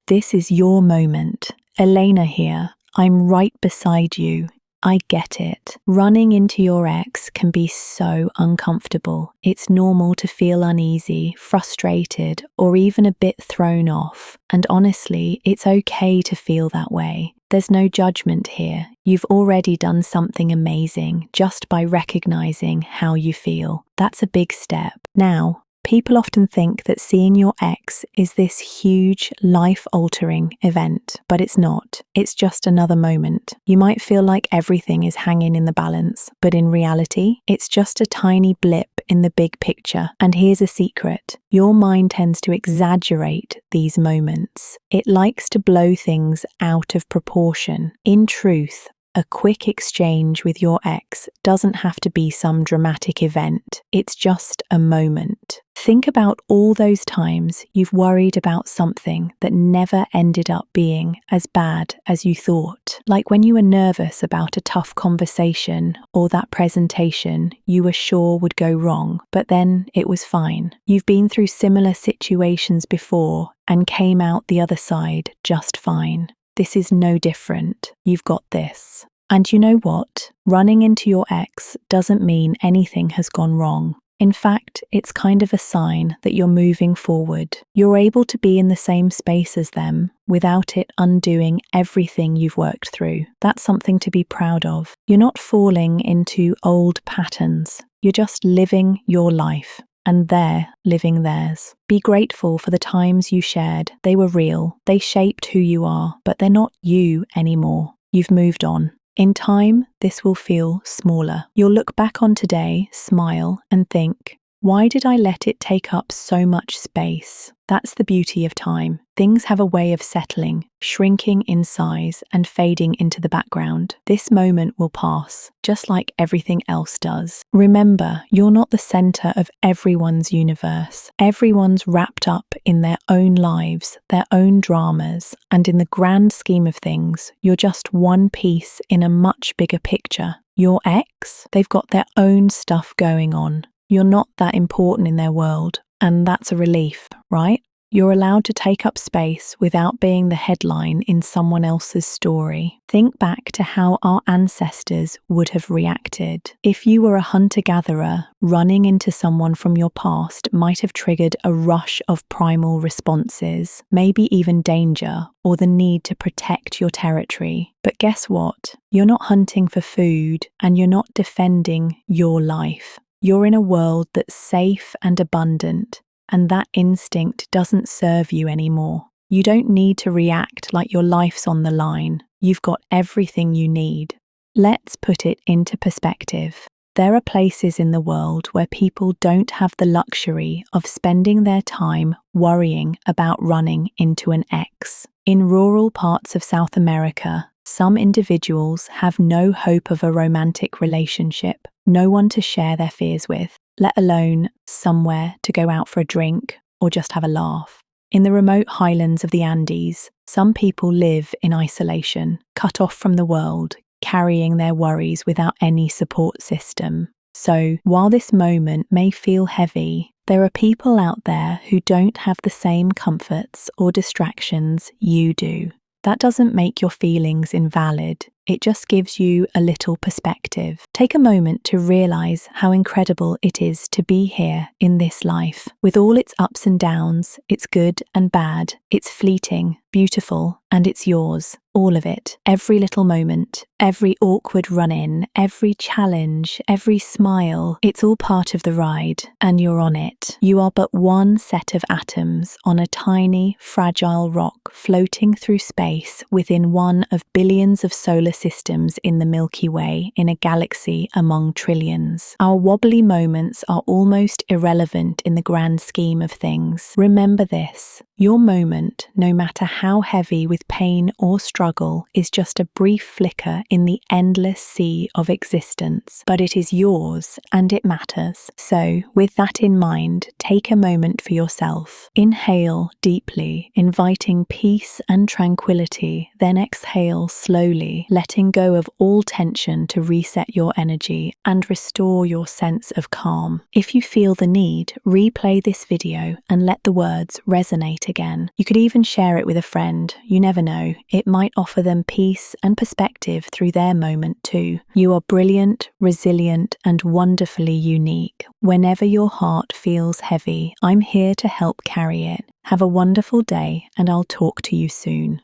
This is your moment. Elena here. I'm right beside you. I get it. Running into your ex can be so uncomfortable. It's normal to feel uneasy, frustrated, or even a bit thrown off. And honestly, it's okay to feel that way. There's no judgment here. You've already done something amazing just by recognizing how you feel. That's a big step. Now, people often think that seeing your ex is this huge, life-altering event, but it's not. It's just another moment. You might feel like everything is hanging in the balance, but in reality, it's just a tiny blip in the big picture. And here's a secret. Your mind tends to exaggerate these moments. It likes to blow things out of proportion. In truth, a quick exchange with your ex doesn't have to be some dramatic event. It's just a moment. Think about all those times you've worried about something that never ended up being as bad as you thought. Like when you were nervous about a tough conversation or that presentation you were sure would go wrong, but then it was fine. You've been through similar situations before and came out the other side just fine. This is no different. You've got this. And you know what? Running into your ex doesn't mean anything has gone wrong. In fact, it's kind of a sign that you're moving forward. You're able to be in the same space as them without it undoing everything you've worked through. That's something to be proud of. You're not falling into old patterns. You're just living your life. And they're living theirs. Be grateful for the times you shared. They were real. They shaped who you are, but they're not you anymore. You've moved on. In time, this will feel smaller. You'll look back on today, smile, and think, why did I let it take up so much space? That's the beauty of time. Things have a way of settling, shrinking in size, and fading into the background. This moment will pass, just like everything else does. Remember, you're not the center of everyone's universe. Everyone's wrapped up in their own lives, their own dramas, and in the grand scheme of things, you're just one piece in a much bigger picture. Your ex, they've got their own stuff going on. You're not that important in their world, and that's a relief, right? You're allowed to take up space without being the headline in someone else's story. Think back to how our ancestors would have reacted. If you were a hunter-gatherer, running into someone from your past might have triggered a rush of primal responses, maybe even danger or the need to protect your territory. But guess what? You're not hunting for food, and you're not defending your life. You're in a world that's safe and abundant, and that instinct doesn't serve you anymore. You don't need to react like your life's on the line. You've got everything you need. Let's put it into perspective. There are places in the world where people don't have the luxury of spending their time worrying about running into an ex. In rural parts of South America, some individuals have no hope of a romantic relationship, no one to share their fears with, let alone somewhere to go out for a drink or just have a laugh. In the remote highlands of the Andes, some people live in isolation, cut off from the world, carrying their worries without any support system. So, while this moment may feel heavy, there are people out there who don't have the same comforts or distractions you do. That doesn't make your feelings invalid. It just gives you a little perspective. Take a moment to realize how incredible it is to be here in this life. With all its ups and downs, it's good and bad, it's fleeting, beautiful, and it's yours. All of it. Every little moment, every awkward run-in, every challenge, every smile. It's all part of the ride, and you're on it. You are but one set of atoms on a tiny, fragile rock floating through space within one of billions of solar systems in the Milky Way, in a galaxy among trillions. Our wobbly moments are almost irrelevant in the grand scheme of things. Remember this. Your moment, no matter how heavy with pain or struggle, is just a brief flicker in the endless sea of existence, but it is yours and it matters. So, with that in mind, take a moment for yourself. Inhale deeply, inviting peace and tranquility, then exhale slowly, letting go of all tension to reset your energy and restore your sense of calm. If you feel the need, replay this video and let the words resonate again. You could even share it with a friend. You never know. It might offer them peace and perspective through their moment too. You are brilliant, resilient, and wonderfully unique. Whenever your heart feels heavy, I'm here to help carry it. Have a wonderful day, and I'll talk to you soon.